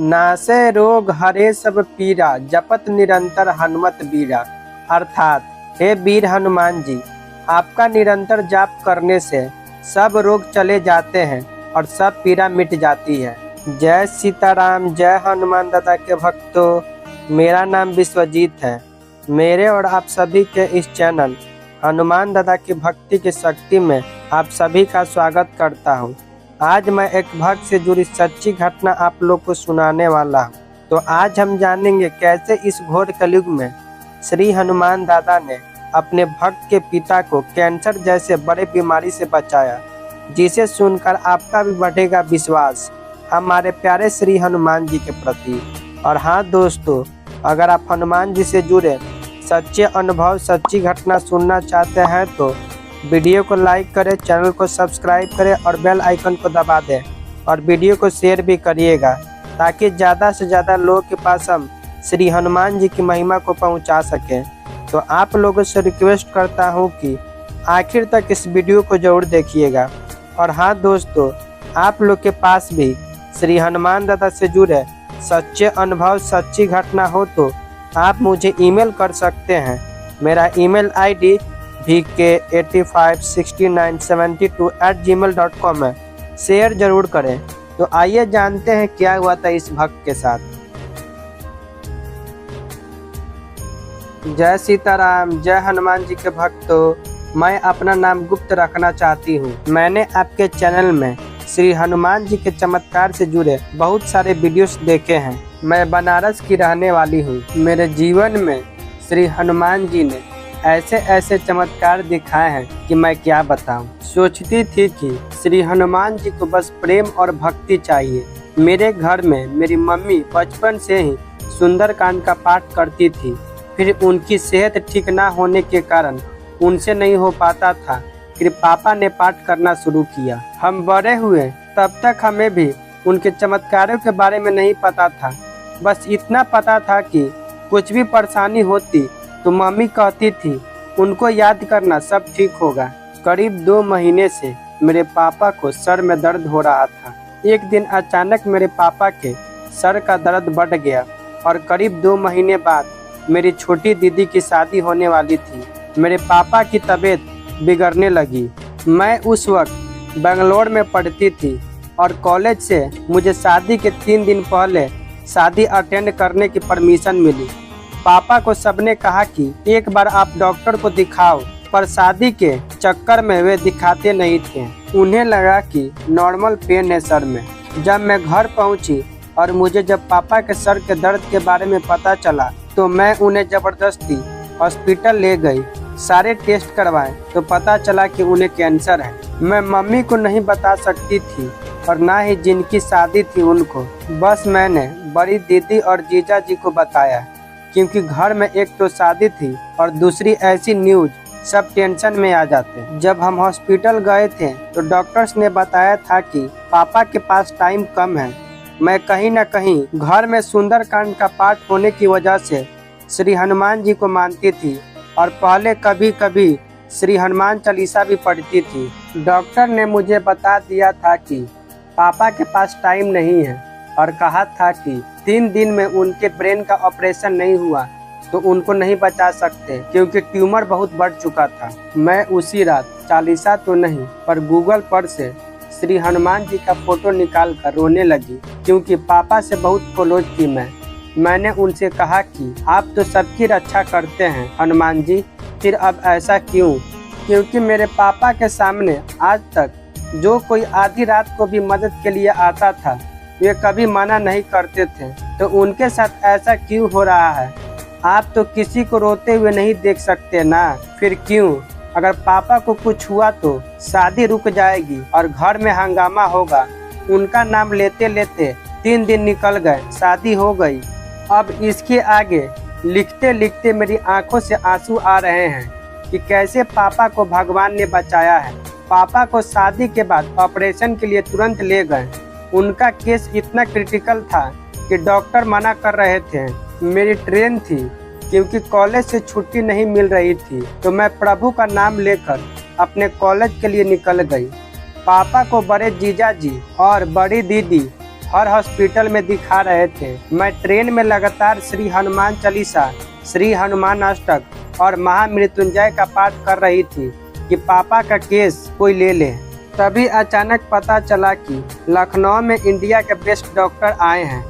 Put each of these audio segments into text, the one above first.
नासे रोग हरे सब पीरा, जपत निरंतर हनुमत बीरा। अर्थात हे वीर हनुमान जी, आपका निरंतर जाप करने से सब रोग चले जाते हैं और सब पीड़ा मिट जाती है। जय सीताराम, जय हनुमान दादा के भक्तों। मेरा नाम विश्वजीत है। मेरे और आप सभी के इस चैनल हनुमान दादा की भक्ति की शक्ति में आप सभी का स्वागत करता हूं। आज मैं एक भक्त से जुड़ी सच्ची घटना आप लोग को सुनाने वाला हूं। तो आज हम जानेंगे कैसे इस घोर कलयुग में श्री हनुमान दादा ने अपने भक्त के पिता को कैंसर जैसे बड़े बीमारी से बचाया, जिसे सुनकर आपका भी बढ़ेगा विश्वास हमारे प्यारे श्री हनुमान जी के प्रति। और हाँ दोस्तों, अगर आप हनुमान जी से जुड़े सच्चे अनुभव, सच्ची घटना सुनना चाहते हैं तो वीडियो को लाइक करें, चैनल को सब्सक्राइब करें और बेल आइकन को दबा दें और वीडियो को शेयर भी करिएगा, ताकि ज़्यादा से ज़्यादा लोगों के पास हम श्री हनुमान जी की महिमा को पहुंचा सकें। तो आप लोगों से रिक्वेस्ट करता हूं कि आखिर तक इस वीडियो को जरूर देखिएगा। और हाँ दोस्तों, आप लोग के पास भी श्री हनुमान दादा से जुड़े सच्चे अनुभव, सच्ची घटना हो तो आप मुझे ईमेल कर सकते हैं। मेरा ईमेल ID vk856972@gmail.com है। शेयर जरूर करें। तो आइए जानते हैं क्या हुआ था इस भक्त के साथ। जय सीताराम, जय हनुमान जी के भक्तों। मैं अपना नाम गुप्त रखना चाहती हूँ। मैंने आपके चैनल में श्री हनुमान जी के चमत्कार से जुड़े बहुत सारे वीडियोस देखे हैं। मैं बनारस की रहने वाली हूँ। मेरे जीवन में श्री हनुमान जी ने ऐसे ऐसे चमत्कार दिखाए हैं कि मैं क्या बताऊं। सोचती थी कि श्री हनुमान जी को बस प्रेम और भक्ति चाहिए। मेरे घर में मेरी मम्मी बचपन से ही सुंदरकांड का पाठ करती थी। फिर उनकी सेहत ठीक ना होने के कारण उनसे नहीं हो पाता था। फिर पापा ने पाठ करना शुरू किया। हम बड़े हुए तब तक हमें भी उनके चमत्कारों के बारे में नहीं पता था। बस इतना पता था कि कुछ भी परेशानी होती तो मम्मी कहती थी उनको याद करना, सब ठीक होगा। करीब 2 महीने से मेरे पापा को सर में दर्द हो रहा था। एक दिन अचानक मेरे पापा के सर का दर्द बढ़ गया और करीब 2 महीने बाद मेरी छोटी दीदी की शादी होने वाली थी। मेरे पापा की तबीयत बिगड़ने लगी। मैं उस वक्त बेंगलोर में पढ़ती थी और कॉलेज से मुझे शादी के 3 दिन पहले शादी अटेंड करने की परमिशन मिली। पापा को सबने कहा कि एक बार आप डॉक्टर को दिखाओ, पर शादी के चक्कर में वे दिखाते नहीं थे। उन्हें लगा कि नॉर्मल पेन है सर में। जब मैं घर पहुंची और मुझे जब पापा के सर के दर्द के बारे में पता चला तो मैं उन्हें जबरदस्ती हॉस्पिटल ले गई। सारे टेस्ट करवाए तो पता चला कि उन्हें कैंसर है। मैं मम्मी को नहीं बता सकती थी और ना ही जिनकी शादी थी उनको। बस मैंने बड़ी दीदी और जीजा जी को बताया, क्योंकि घर में एक तो शादी थी और दूसरी ऐसी न्यूज, सब टेंशन में आ जाते। जब हम हॉस्पिटल गए थे तो डॉक्टर्स ने बताया था कि पापा के पास टाइम कम है। मैं कहीं न कहीं घर में सुंदरकांड का पाठ होने की वजह से श्री हनुमान जी को मानती थी और पहले कभी कभी श्री हनुमान चालीसा भी पढ़ती थी। डॉक्टर ने मुझे बता दिया था कि पापा के पास टाइम नहीं है और कहा था कि 3 दिन में उनके ब्रेन का ऑपरेशन नहीं हुआ तो उनको नहीं बचा सकते, क्योंकि ट्यूमर बहुत बढ़ चुका था। मैं उसी रात चालीसा तो नहीं पर गूगल पर से श्री हनुमान जी का फोटो निकाल कर रोने लगी, क्योंकि पापा से बहुत क्लोज थी मैंने उनसे कहा कि आप तो सबकी रक्षा करते हैं हनुमान जी, फिर अब ऐसा क्यों? क्योंकि मेरे पापा के सामने आज तक जो कोई आधी रात को भी मदद के लिए आता था वे कभी मना नहीं करते थे, तो उनके साथ ऐसा क्यों हो रहा है? आप तो किसी को रोते हुए नहीं देख सकते ना, फिर क्यों? अगर पापा को कुछ हुआ तो शादी रुक जाएगी और घर में हंगामा होगा। उनका नाम लेते लेते 3 दिन निकल गए, शादी हो गई। अब इसके आगे लिखते लिखते मेरी आंखों से आंसू आ रहे हैं कि कैसे पापा को भगवान ने बचाया है। पापा को शादी के बाद ऑपरेशन के लिए तुरंत ले गए। उनका केस इतना क्रिटिकल था कि डॉक्टर मना कर रहे थे। मेरी ट्रेन थी, क्योंकि कॉलेज से छुट्टी नहीं मिल रही थी, तो मैं प्रभु का नाम लेकर अपने कॉलेज के लिए निकल गई। पापा को बड़े जीजा जी और बड़ी दीदी हर हॉस्पिटल में दिखा रहे थे। मैं ट्रेन में लगातार श्री हनुमान चालीसा, श्री हनुमान अष्टक और महामृत्युंजय का पाठ कर रही थी कि पापा का केस कोई ले ले। तभी अचानक पता चला कि लखनऊ में इंडिया के बेस्ट डॉक्टर आए हैं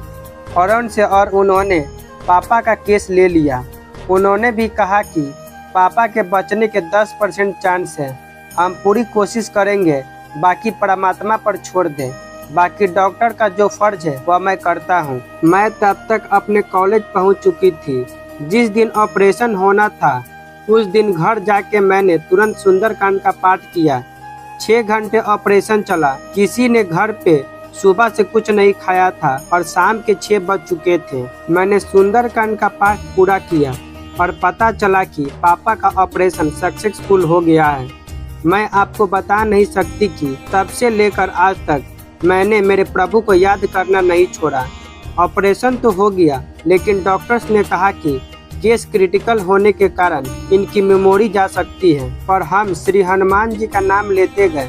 फौरन से और उन्होंने पापा का केस ले लिया। उन्होंने भी कहा कि पापा के बचने के 10% चांस है। हम पूरी कोशिश करेंगे, बाकी परमात्मा पर छोड़ दें। बाकी डॉक्टर का जो फर्ज है वह मैं करता हूँ। मैं तब तक अपने कॉलेज पहुँच चुकी थी। जिस दिन ऑपरेशन होना था उस दिन घर जाके मैंने तुरंत सुंदरकांड का पाठ किया। 6 घंटे ऑपरेशन चला। किसी ने घर पे सुबह से कुछ नहीं खाया था और शाम के 6 बज चुके थे। मैंने सुंदरकांड का पाठ पूरा किया और पता चला कि पापा का ऑपरेशन सक्सेसफुल हो गया है। मैं आपको बता नहीं सकती कि तब से लेकर आज तक मैंने मेरे प्रभु को याद करना नहीं छोड़ा। ऑपरेशन तो हो गया, लेकिन डॉक्टर्स ने कहा कि केस क्रिटिकल होने के कारण इनकी मेमोरी जा सकती है। पर हम श्री हनुमान जी का नाम लेते गए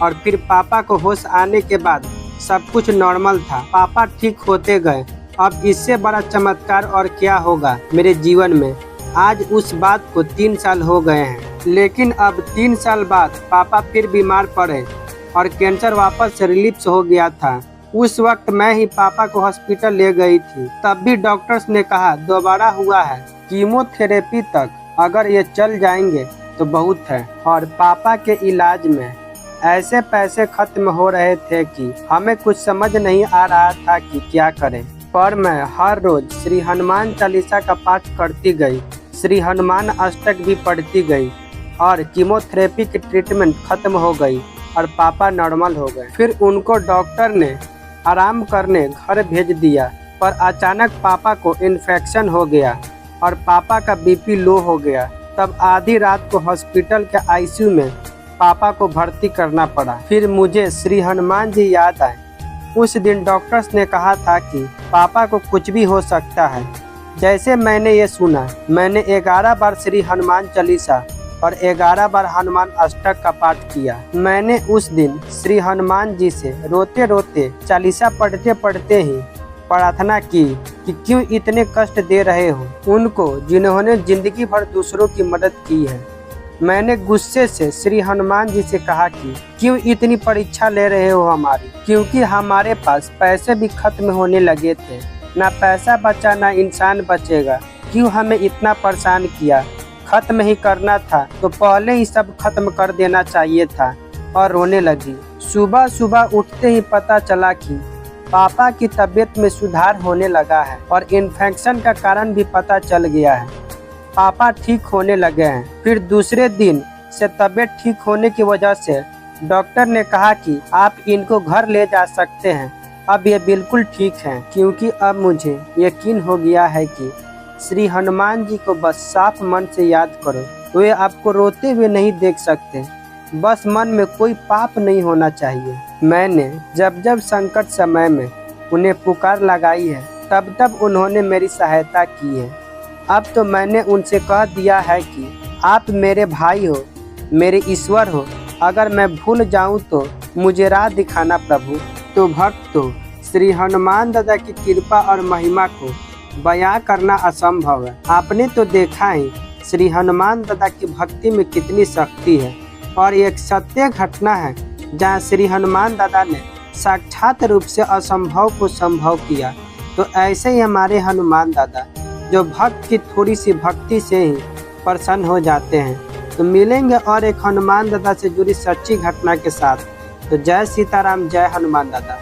और फिर पापा को होश आने के बाद सब कुछ नॉर्मल था। पापा ठीक होते गए। अब इससे बड़ा चमत्कार और क्या होगा मेरे जीवन में। आज उस बात को 3 साल हो गए हैं, लेकिन अब 3 साल बाद पापा फिर बीमार पड़े और कैंसर वापस से रिलीप्स हो गया था। उस वक्त मैं ही पापा को हॉस्पिटल ले गई थी। तब भी डॉक्टर्स ने कहा दोबारा हुआ है, कीमोथेरेपी तक अगर ये चल जाएंगे तो बहुत है। और पापा के इलाज में ऐसे पैसे खत्म हो रहे थे कि हमें कुछ समझ नहीं आ रहा था कि क्या करें। पर मैं हर रोज श्री हनुमान चालीसा का पाठ करती गई, श्री हनुमान अष्टक भी पढ़ती गई और कीमोथेरेपी की ट्रीटमेंट खत्म हो गई और पापा नॉर्मल हो गए। फिर उनको डॉक्टर ने आराम करने घर भेज दिया। पर अचानक पापा को इन्फेक्शन हो गया और पापा का बीपी लो हो गया। तब आधी रात को हॉस्पिटल के आईसीयू में पापा को भर्ती करना पड़ा। फिर मुझे श्री हनुमान जी याद आए। उस दिन डॉक्टर्स ने कहा था कि पापा को कुछ भी हो सकता है। जैसे मैंने ये सुना, मैंने 11 बार श्री हनुमान चालीसा और 11 बार हनुमान अष्टक का पाठ किया। मैंने उस दिन श्री हनुमान जी से रोते रोते चालीसा पढ़ते पढ़ते ही प्रार्थना की कि क्यों इतने कष्ट दे रहे हो उनको जिन्होंने जिंदगी भर दूसरों की मदद की है। मैंने गुस्से से श्री हनुमान जी से कहा कि क्यों इतनी परीक्षा ले रहे हो हमारी, क्योंकि हमारे पास पैसे भी खत्म होने लगे थे। ना पैसा बचा ना इंसान बचेगा। क्यों हमें इतना परेशान किया। खत्म ही करना था तो पहले ही सब खत्म कर देना चाहिए था। और रोने लगी। सुबह सुबह उठते ही पता चला कि पापा की तबीयत में सुधार होने लगा है और इन्फेक्शन का कारण भी पता चल गया है। पापा ठीक होने लगे हैं। फिर दूसरे दिन से तबीयत ठीक होने की वजह से डॉक्टर ने कहा कि आप इनको घर ले जा सकते हैं। अब ये बिल्कुल ठीक हैं, क्योंकि अब मुझे यकीन हो गया है कि श्री हनुमान जी को बस साफ मन से याद करो। वे आपको रोते हुए नहीं देख सकते। बस मन में कोई पाप नहीं होना चाहिए। मैंने जब जब संकट समय में उन्हें पुकार लगाई है, तब तब उन्होंने मेरी सहायता की है। अब तो मैंने उनसे कह दिया है कि आप मेरे भाई हो, मेरे ईश्वर हो। अगर मैं भूल जाऊं तो मुझे राह दिखाना प्रभु। तो भक्तों, श्री हनुमान दादा की कृपा और महिमा को बयां करना असंभव है। आपने तो देखा ही श्री हनुमान दादा की भक्ति में कितनी शक्ति है। और एक सत्य घटना है जहां श्री हनुमान दादा ने साक्षात रूप से असंभव को संभव किया। तो ऐसे ही हमारे हनुमान दादा जो भक्त की थोड़ी सी भक्ति से ही प्रसन्न हो जाते हैं। तो मिलेंगे और एक हनुमान दादा से जुड़ी सच्ची घटना के साथ। तो जय सीताराम, जय हनुमान दादा।